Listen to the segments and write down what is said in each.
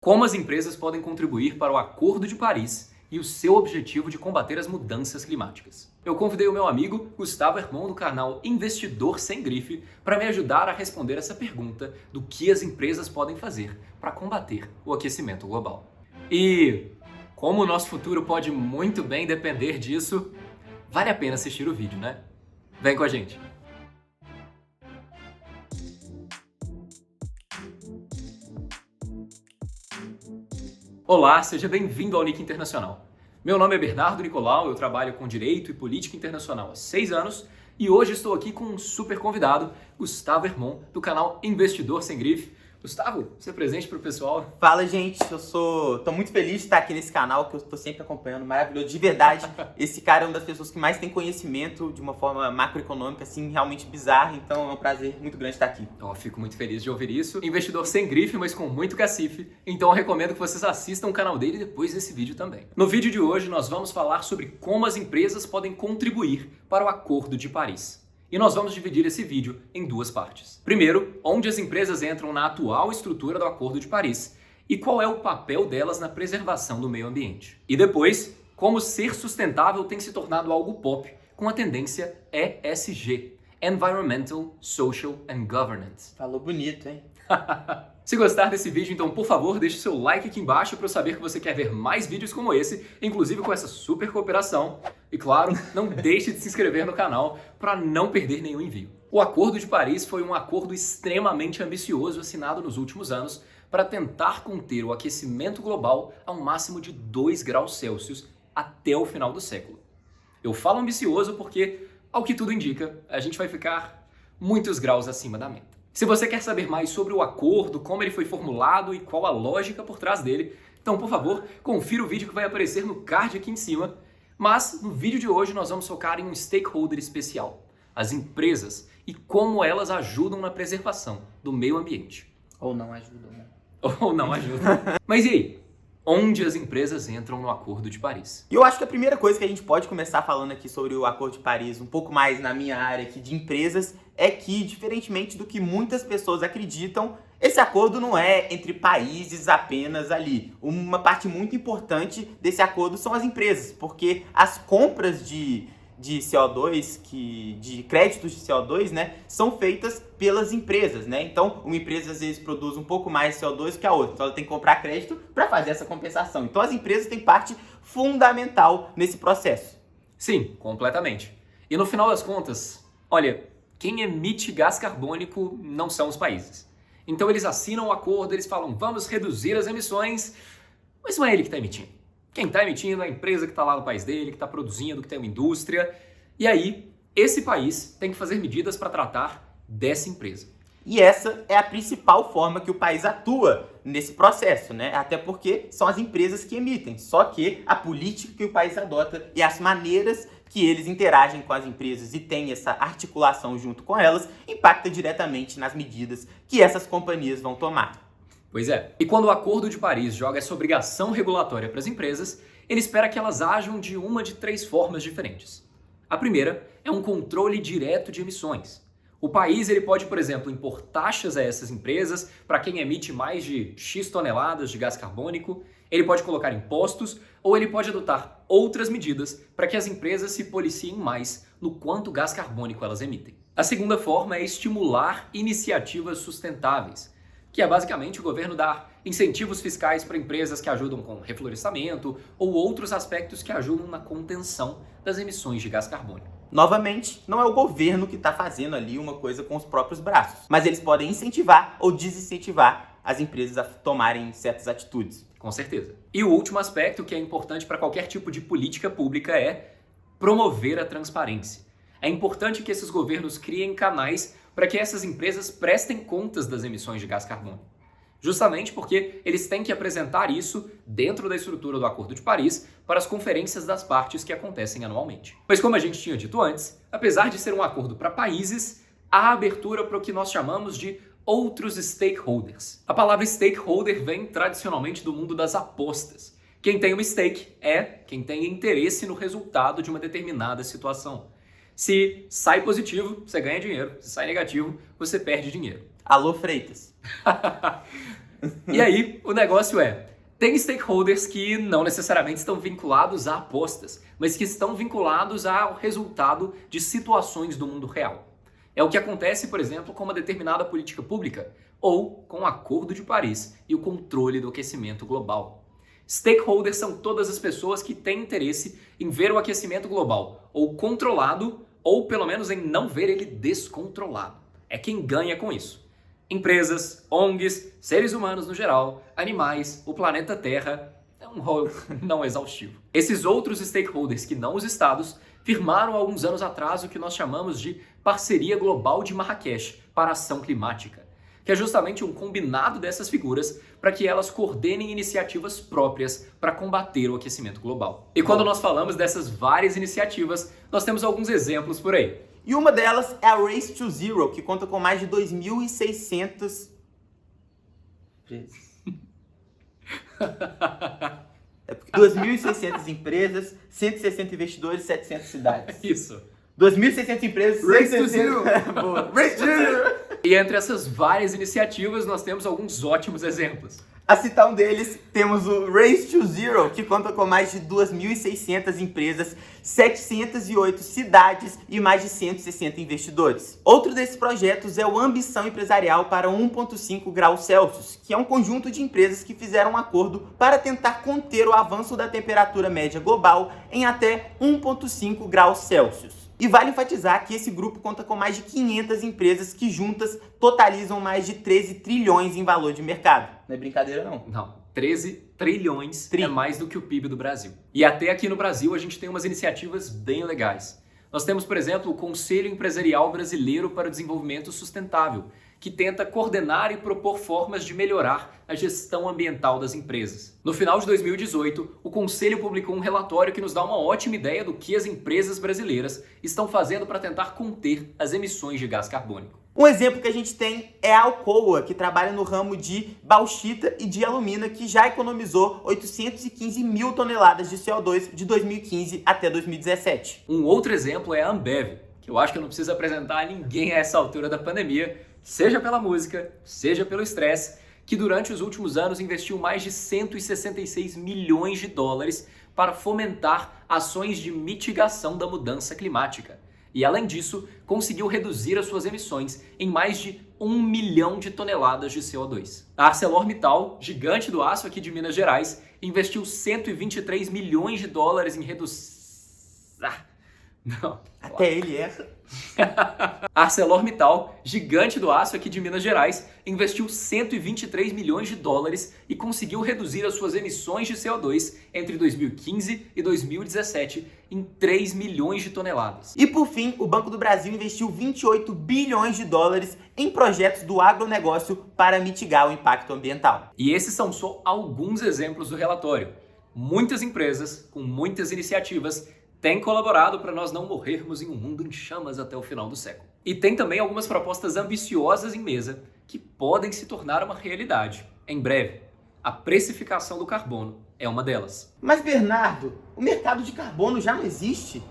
Como as empresas podem contribuir para o Acordo de Paris e o seu objetivo de combater as mudanças climáticas. Eu convidei o meu amigo Gustavo Hermon do canal Investidor Sem Grife para me ajudar a responder essa pergunta do que as empresas podem fazer para combater o aquecimento global. E como o nosso futuro pode muito bem depender disso, vale a pena assistir o vídeo, né? Vem com a gente! Olá, seja bem-vindo ao Nick Internacional. Meu nome é Bernardo Nicolau, eu trabalho com Direito e Política Internacional há 6 anos e hoje estou aqui com um super convidado, Gustavo Hermon, do canal Investidor Sem Grife. Gustavo, você é presente para o pessoal? Fala, gente, tô muito feliz de estar aqui nesse canal que eu tô sempre acompanhando, maravilhoso, de verdade. Esse cara é uma das pessoas que mais tem conhecimento de uma forma macroeconômica, assim, realmente bizarra, então é um prazer muito grande estar aqui. Eu fico muito feliz de ouvir isso. Investidor sem grife, mas com muito cacife, então eu recomendo que vocês assistam o canal dele depois desse vídeo também. No vídeo de hoje nós vamos falar sobre como as empresas podem contribuir para o Acordo de Paris. E nós vamos dividir esse vídeo em duas partes. Primeiro, onde as empresas entram na atual estrutura do Acordo de Paris e qual é o papel delas na preservação do meio ambiente. E depois, como ser sustentável tem se tornado algo pop com a tendência ESG, Environmental, Social and Governance. Falou bonito, hein? Se gostar desse vídeo, então, por favor, deixe seu like aqui embaixo para eu saber que você quer ver mais vídeos como esse, inclusive com essa super cooperação. E claro, não deixe de se inscrever no canal para não perder nenhum envio. O Acordo de Paris foi um acordo extremamente ambicioso assinado nos últimos anos para tentar conter o aquecimento global a um máximo de 2 graus Celsius até o final do século. Eu falo ambicioso porque, ao que tudo indica, a gente vai ficar muitos graus acima da meta. Se você quer saber mais sobre o acordo, como ele foi formulado e qual a lógica por trás dele, então, por favor, confira o vídeo que vai aparecer no card aqui em cima. Mas, no vídeo de hoje, nós vamos focar em um stakeholder especial, as empresas, e como elas ajudam na preservação do meio ambiente. Ou não ajudam, né? Ou não ajudam. Mas e aí? Onde as empresas entram no Acordo de Paris? E eu acho que a primeira coisa que a gente pode começar falando aqui sobre o Acordo de Paris, um pouco mais na minha área aqui de empresas, é que, diferentemente do que muitas pessoas acreditam, esse acordo não é entre países apenas ali. Uma parte muito importante desse acordo são as empresas, porque as compras de CO2, de créditos de CO2, né, são feitas pelas empresas, né? Então, uma empresa às vezes produz um pouco mais de CO2 que a outra, então ela tem que comprar crédito para fazer essa compensação. Então, as empresas têm parte fundamental nesse processo. Sim, completamente. E no final das contas, olha, quem emite gás carbônico não são os países. Então eles assinam o acordo, eles falam, vamos reduzir as emissões, mas não é ele que está emitindo. Quem está emitindo é a empresa que está lá no país dele, que está produzindo, que tem uma indústria. E aí, esse país tem que fazer medidas para tratar dessa empresa. E essa é a principal forma que o país atua nesse processo, né? Até porque são as empresas que emitem. Só que a política que o país adota e as maneiras que eles interagem com as empresas e tem essa articulação junto com elas impacta diretamente nas medidas que essas companhias vão tomar. Pois é. E quando o Acordo de Paris joga essa obrigação regulatória para as empresas, ele espera que elas ajam de uma de 3 formas diferentes. A primeira é um controle direto de emissões. O país ele pode, por exemplo, impor taxas a essas empresas para quem emite mais de X toneladas de gás carbônico, ele pode colocar impostos ou ele pode adotar outras medidas para que as empresas se policiem mais no quanto gás carbônico elas emitem. A segunda forma é estimular iniciativas sustentáveis, que é basicamente o governo dar incentivos fiscais para empresas que ajudam com reflorestamento ou outros aspectos que ajudam na contenção das emissões de gás carbônico. Novamente, não é o governo que está fazendo ali uma coisa com os próprios braços, mas eles podem incentivar ou desincentivar as empresas a tomarem certas atitudes. Com certeza. E o último aspecto que é importante para qualquer tipo de política pública é promover a transparência. É importante que esses governos criem canais para que essas empresas prestem contas das emissões de gás carbônico. Justamente porque eles têm que apresentar isso dentro da estrutura do Acordo de Paris para as conferências das partes que acontecem anualmente. Mas como a gente tinha dito antes, apesar de ser um acordo para países, há abertura para o que nós chamamos de outros stakeholders. A palavra stakeholder vem tradicionalmente do mundo das apostas. Quem tem uma stake é quem tem interesse no resultado de uma determinada situação. Se sai positivo, você ganha dinheiro. Se sai negativo, você perde dinheiro. Alô, Freitas. E aí, o negócio tem stakeholders que não necessariamente estão vinculados a apostas, mas que estão vinculados ao resultado de situações do mundo real. É o que acontece, por exemplo, com uma determinada política pública ou com o Acordo de Paris e o controle do aquecimento global. Stakeholders são todas as pessoas que têm interesse em ver o aquecimento global ou controlado ou pelo menos em não ver ele descontrolado. É quem ganha com isso. Empresas, ONGs, seres humanos no geral, animais, o planeta Terra, é um rol não exaustivo. Esses outros stakeholders que não os estados firmaram há alguns anos atrás o que nós chamamos de Parceria Global de Marrakech para a Ação Climática, que é justamente um combinado dessas figuras para que elas coordenem iniciativas próprias para combater o aquecimento global. E quando nós falamos dessas várias iniciativas, nós temos alguns exemplos por aí. E uma delas é a Race to Zero, que conta com mais de 2.600... É porque 2.600 empresas, 160 investidores, 700 cidades. Isso. 2.600 empresas, Race to Zero. Boa. Race to Zero. E entre essas várias iniciativas, nós temos alguns ótimos exemplos. A citar um deles, temos o Race to Zero, que conta com mais de 2.600 empresas, 708 cidades e mais de 160 investidores. Outro desses projetos é o Ambição Empresarial para 1,5 graus Celsius, que é um conjunto de empresas que fizeram um acordo para tentar conter o avanço da temperatura média global em até 1,5 graus Celsius. E vale enfatizar que esse grupo conta com mais de 500 empresas que juntas totalizam mais de 13 trilhões em valor de mercado. Não é brincadeira não. Não, 13 trilhões é mais do que o PIB do Brasil. E até aqui no Brasil a gente tem umas iniciativas bem legais. Nós temos, por exemplo, o Conselho Empresarial Brasileiro para o Desenvolvimento Sustentável, que tenta coordenar e propor formas de melhorar a gestão ambiental das empresas. No final de 2018, o Conselho publicou um relatório que nos dá uma ótima ideia do que as empresas brasileiras estão fazendo para tentar conter as emissões de gás carbônico. Um exemplo que a gente tem é a Alcoa, que trabalha no ramo de bauxita e de alumina, que já economizou 815 mil toneladas de CO2 de 2015 até 2017. Um outro exemplo é a Ambev, que eu acho que eu não preciso apresentar a ninguém a essa altura da pandemia, seja pela música, seja pelo estresse, que durante os últimos anos investiu mais de 166 milhões de dólares para fomentar ações de mitigação da mudança climática. E, além disso, conseguiu reduzir as suas emissões em mais de 1 milhão de toneladas de CO2. A ArcelorMittal, gigante do aço aqui de Minas Gerais, investiu 123 milhões de dólares em Até ele erra. A ArcelorMittal, gigante do aço aqui de Minas Gerais, investiu 123 milhões de dólares e conseguiu reduzir as suas emissões de CO2 entre 2015 e 2017 em 3 milhões de toneladas. E por fim, o Banco do Brasil investiu 28 bilhões de dólares em projetos do agronegócio para mitigar o impacto ambiental. E esses são só alguns exemplos do relatório. Muitas empresas, com muitas iniciativas, tem colaborado para nós não morrermos em um mundo em chamas até o final do século. E tem também algumas propostas ambiciosas em mesa que podem se tornar uma realidade em breve. A precificação do carbono é uma delas. Mas, Bernardo, o mercado de carbono já não existe?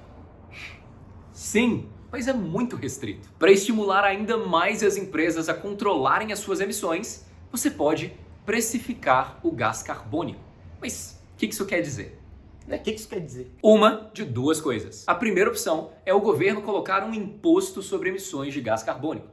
Sim, mas é muito restrito. Para estimular ainda mais as empresas a controlarem as suas emissões, você pode precificar o gás carbônico. Mas o que isso quer dizer? O que isso quer dizer? Uma de duas coisas. A primeira opção é o governo colocar um imposto sobre emissões de gás carbônico.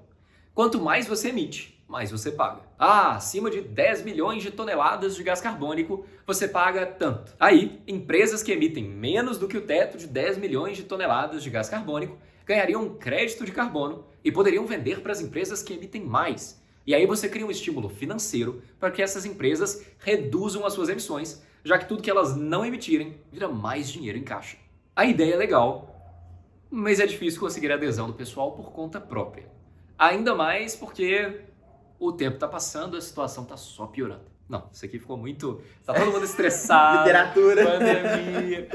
Quanto mais você emite, mais você paga. Acima de 10 milhões de toneladas de gás carbônico, você paga tanto. Aí, empresas que emitem menos do que o teto de 10 milhões de toneladas de gás carbônico ganhariam um crédito de carbono e poderiam vender para as empresas que emitem mais. E aí você cria um estímulo financeiro para que essas empresas reduzam as suas emissões, já que tudo que elas não emitirem vira mais dinheiro em caixa. A ideia é legal, mas é difícil conseguir a adesão do pessoal por conta própria. Ainda mais porque o tempo está passando, a situação está só piorando. Não, isso aqui ficou muito... Tá todo mundo estressado. Literatura. Pandemia.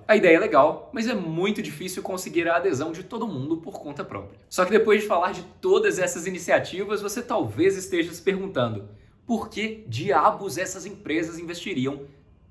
A ideia é legal, mas é muito difícil conseguir a adesão de todo mundo por conta própria. Só que depois de falar de todas essas iniciativas, você talvez esteja se perguntando: por que diabos essas empresas investiriam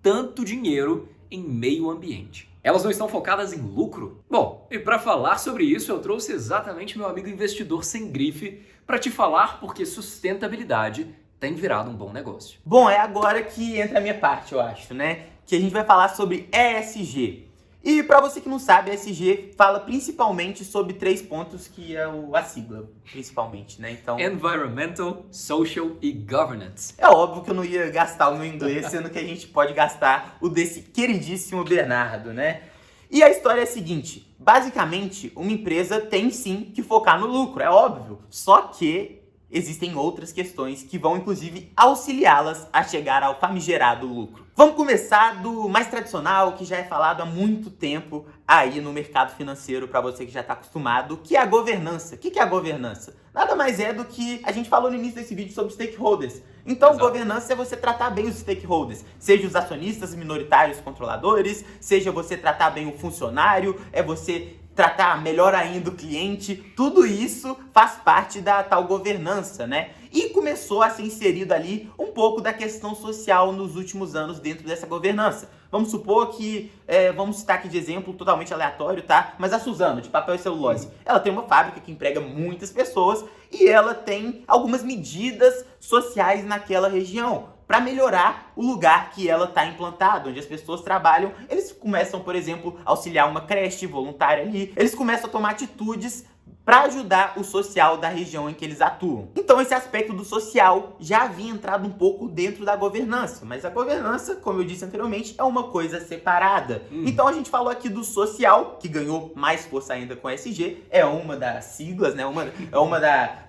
tanto dinheiro em meio ambiente? Elas não estão focadas em lucro? Bom, e para falar sobre isso, eu trouxe exatamente meu amigo investidor sem grife para te falar porque sustentabilidade tem virado um bom negócio. Bom, é agora que entra a minha parte, eu acho, né? Que a gente vai falar sobre ESG. E para você que não sabe, a ESG fala principalmente sobre 3 pontos que é a sigla, principalmente, né? Então, Environmental, Social e Governance. é óbvio que eu não ia gastar o meu inglês, sendo que a gente pode gastar o desse queridíssimo Bernardo, né? E a história é a seguinte, basicamente, uma empresa tem sim que focar no lucro, é óbvio. Só que existem outras questões que vão, inclusive, auxiliá-las a chegar ao famigerado lucro. Vamos começar do mais tradicional, que já é falado há muito tempo aí no mercado financeiro, para você que já está acostumado, que é a governança. O que é a governança? Nada mais é do que a gente falou no início desse vídeo sobre stakeholders. Então, Exato. governança é você tratar bem os stakeholders, seja os acionistas, minoritários, controladores, seja você tratar bem o funcionário, é você tratar melhor ainda o cliente, tudo isso faz parte da tal governança, né? E começou a ser inserido ali um pouco da questão social nos últimos anos dentro dessa governança. Vamos supor que, vamos citar aqui de exemplo totalmente aleatório, tá? Mas a Suzano, de papel e celulose, ela tem uma fábrica que emprega muitas pessoas e ela tem algumas medidas sociais naquela região para melhorar o lugar que ela está implantado, onde as pessoas trabalham. Eles começam, por exemplo, a auxiliar uma creche voluntária ali. Eles começam a tomar atitudes para ajudar o social da região em que eles atuam. Então esse aspecto do social já havia entrado um pouco dentro da governança, mas a governança, como eu disse anteriormente, é uma coisa separada. Então a gente falou aqui do social, que ganhou mais força ainda com a ESG, é uma das siglas, né? É uma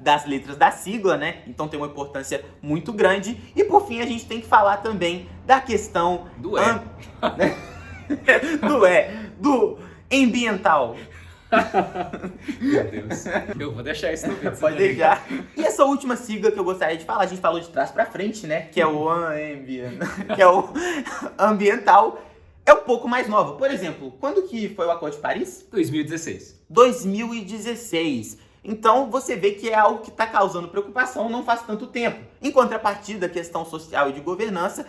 das letras da sigla, né? Então tem uma importância muito grande. E por fim a gente tem que falar também da questão Do do ambiental. Meu Deus. Eu vou deixar isso no vídeo. Pode deixar. E essa última sigla que eu gostaria de falar, a gente falou de trás pra frente, né? Que é o que é o ambiental. É um pouco mais nova. Por exemplo, quando que foi o Acordo de Paris? 2016. 2016. Então você vê que é algo que está causando preocupação não faz tanto tempo. Em contrapartida, a questão social e de governança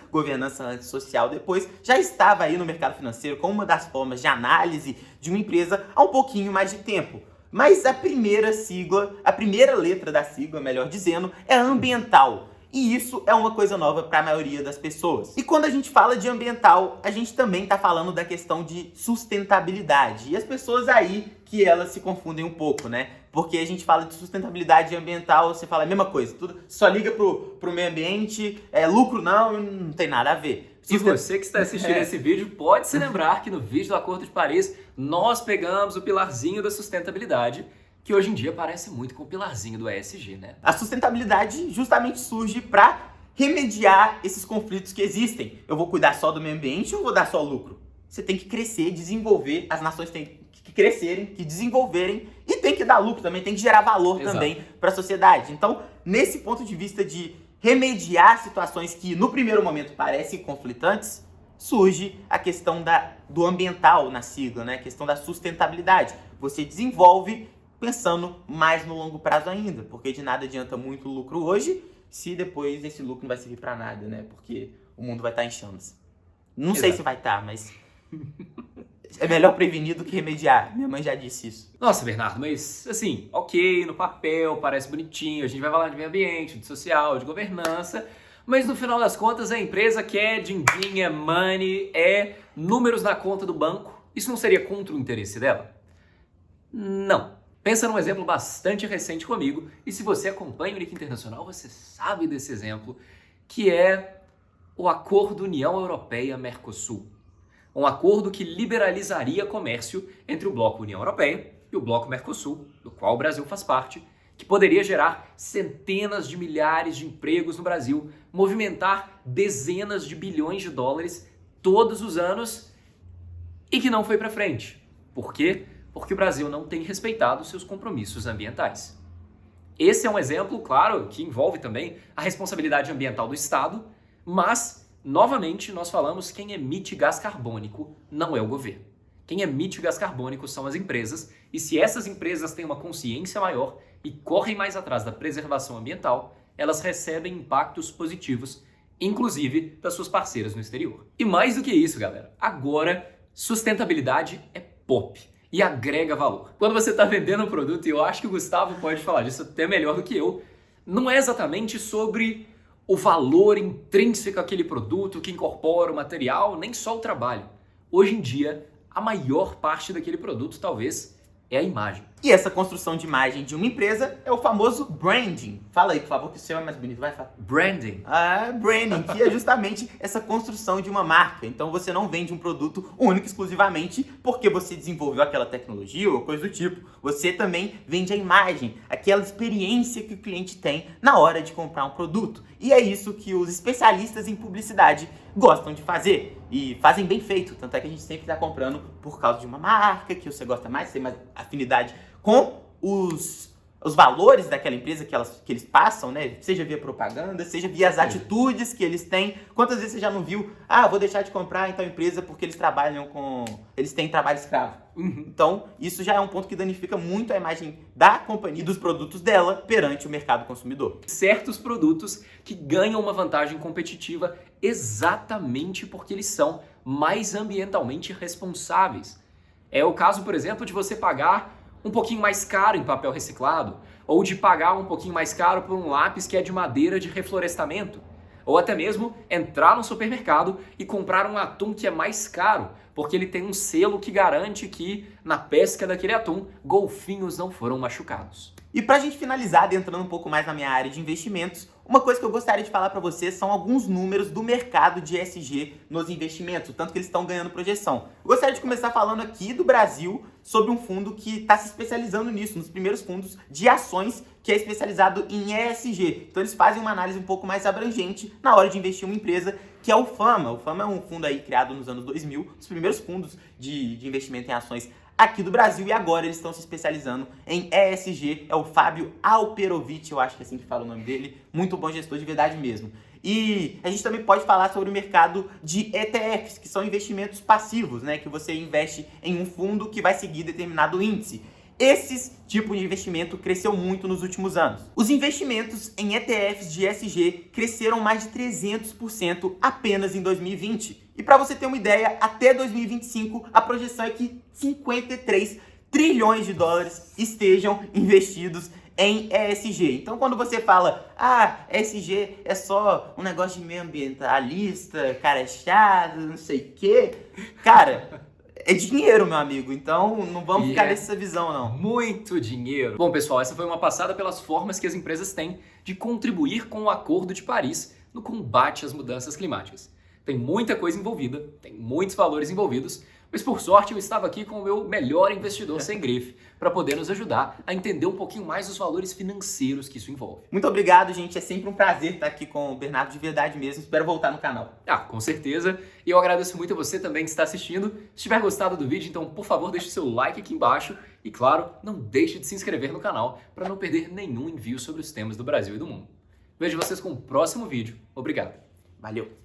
antes, social depois, já estava aí no mercado financeiro como uma das formas de análise de uma empresa há um pouquinho mais de tempo. Mas a primeira sigla, a primeira letra da sigla, melhor dizendo, é ambiental. E isso é uma coisa nova para a maioria das pessoas. E quando a gente fala de ambiental, a gente também está falando da questão de sustentabilidade. E as pessoas aí que elas se confundem um pouco, né? Porque a gente fala de sustentabilidade ambiental, você fala a mesma coisa. Tudo só liga pro meio ambiente, lucro não tem nada a ver. E você que está assistindo esse vídeo pode se lembrar que no vídeo do Acordo de Paris nós pegamos o pilarzinho da sustentabilidade, que hoje em dia parece muito com o pilarzinho do ESG, né? A sustentabilidade justamente surge para remediar esses conflitos que existem. Eu vou cuidar só do meio ambiente ou vou dar só lucro? Você tem que crescer, desenvolver, as nações têm que crescerem, que desenvolverem e tem que dar lucro também, tem que gerar valor também para a sociedade. Então, nesse ponto de vista de remediar situações que no primeiro momento parecem conflitantes, surge a questão do ambiental na sigla, né? A questão da sustentabilidade. Você desenvolve pensando mais no longo prazo ainda, porque de nada adianta muito lucro hoje se depois esse lucro não vai servir para nada, né? Porque o mundo vai estar em chamas. Não sei se vai estar, mas é melhor prevenir do que remediar. Minha mãe já disse isso. Nossa, Bernardo, mas assim, ok, no papel parece bonitinho, a gente vai falar de meio ambiente, de social, de governança, mas no final das contas a empresa quer din-din, é money, é números na conta do banco. Isso não seria contra o interesse dela? Não. Pensa num exemplo bastante recente comigo, e se você acompanha o Nick Internacional, você sabe desse exemplo, que é o Acordo União Europeia-Mercosul. Um acordo que liberalizaria comércio entre o bloco União Europeia e o bloco Mercosul, do qual o Brasil faz parte, que poderia gerar centenas de milhares de empregos no Brasil, movimentar dezenas de bilhões de dólares todos os anos e que não foi para frente. Por quê? Porque o Brasil não tem respeitado seus compromissos ambientais. Esse é um exemplo, claro, que envolve também a responsabilidade ambiental do Estado, mas, novamente, nós falamos quem emite gás carbônico não é o governo. Quem emite gás carbônico são as empresas, e se essas empresas têm uma consciência maior e correm mais atrás da preservação ambiental, elas recebem impactos positivos, inclusive das suas parceiras no exterior. E mais do que isso, galera, agora sustentabilidade é pop. E agrega valor. Quando você está vendendo um produto, e eu acho que o Gustavo pode falar disso até melhor do que eu, não é exatamente sobre o valor intrínseco àquele produto que incorpora o material, nem só o trabalho. Hoje em dia, a maior parte daquele produto talvez é a imagem. E essa construção de imagem de uma empresa é o famoso branding. Fala aí, por favor, que o seu é mais bonito. Vai, fala. Branding. Branding, que é justamente essa construção de uma marca. Então você não vende um produto único exclusivamente porque você desenvolveu aquela tecnologia ou coisa do tipo. Você também vende a imagem, aquela experiência que o cliente tem na hora de comprar um produto. E é isso que os especialistas em publicidade gostam de fazer. E fazem bem feito. Tanto é que a gente sempre está comprando por causa de uma marca que você gosta mais, tem mais afinidade com os valores daquela empresa que eles passam, né? Seja via propaganda, seja via as atitudes que eles têm. Quantas vezes você já não viu? Vou deixar de comprar em tal empresa porque eles trabalham com... Eles têm trabalho escravo. Então, isso já é um ponto que danifica muito a imagem da companhia e dos produtos dela perante o mercado consumidor. Certos produtos que ganham uma vantagem competitiva exatamente porque eles são mais ambientalmente responsáveis. É o caso, por exemplo, de você pagar um pouquinho mais caro em papel reciclado, ou de pagar um pouquinho mais caro por um lápis que é de madeira de reflorestamento, ou até mesmo entrar no supermercado e comprar um atum que é mais caro, porque ele tem um selo que garante que na pesca daquele atum, golfinhos não foram machucados. E pra gente finalizar, adentrando um pouco mais na minha área de investimentos, uma coisa que eu gostaria de falar para vocês são alguns números do mercado de ESG nos investimentos, o tanto que eles estão ganhando projeção. Eu gostaria de começar falando aqui do Brasil sobre um fundo que está se especializando nisso, nos primeiros fundos de ações que é especializado em ESG. Então eles fazem uma análise um pouco mais abrangente na hora de investir em uma empresa, que é o Fama. O Fama é um fundo aí criado nos anos 2000, os primeiros fundos de investimento em ações aqui do Brasil, e agora eles estão se especializando em ESG. É o Fábio Alperovitch, eu acho que é assim que fala o nome dele, muito bom gestor de verdade mesmo. E a gente também pode falar sobre o mercado de ETFs, que são investimentos passivos, né? Que você investe em um fundo que vai seguir determinado índice. Esse tipo de investimento cresceu muito nos últimos anos. Os investimentos em ETFs de ESG cresceram mais de 300% apenas em 2020. E para você ter uma ideia, até 2025 a projeção é que 53 trilhões de dólares estejam investidos em ESG. Então quando você fala, ESG é só um negócio de meio ambientalista, cara é chato, não sei o quê, cara... É dinheiro, meu amigo, então não vamos ficar nessa visão, não. Muito dinheiro. Bom, pessoal, essa foi uma passada pelas formas que as empresas têm de contribuir com o Acordo de Paris no combate às mudanças climáticas. Tem muita coisa envolvida, tem muitos valores envolvidos, mas por sorte eu estava aqui com o meu melhor investidor sem grife para poder nos ajudar a entender um pouquinho mais os valores financeiros que isso envolve. Muito obrigado, gente. É sempre um prazer estar aqui com o Bernardo de verdade mesmo. Espero voltar no canal. Com certeza. E eu agradeço muito a você também que está assistindo. Se tiver gostado do vídeo, então, por favor, deixe seu like aqui embaixo. E, claro, não deixe de se inscrever no canal para não perder nenhum envio sobre os temas do Brasil e do mundo. Vejo vocês com o próximo vídeo. Obrigado. Valeu.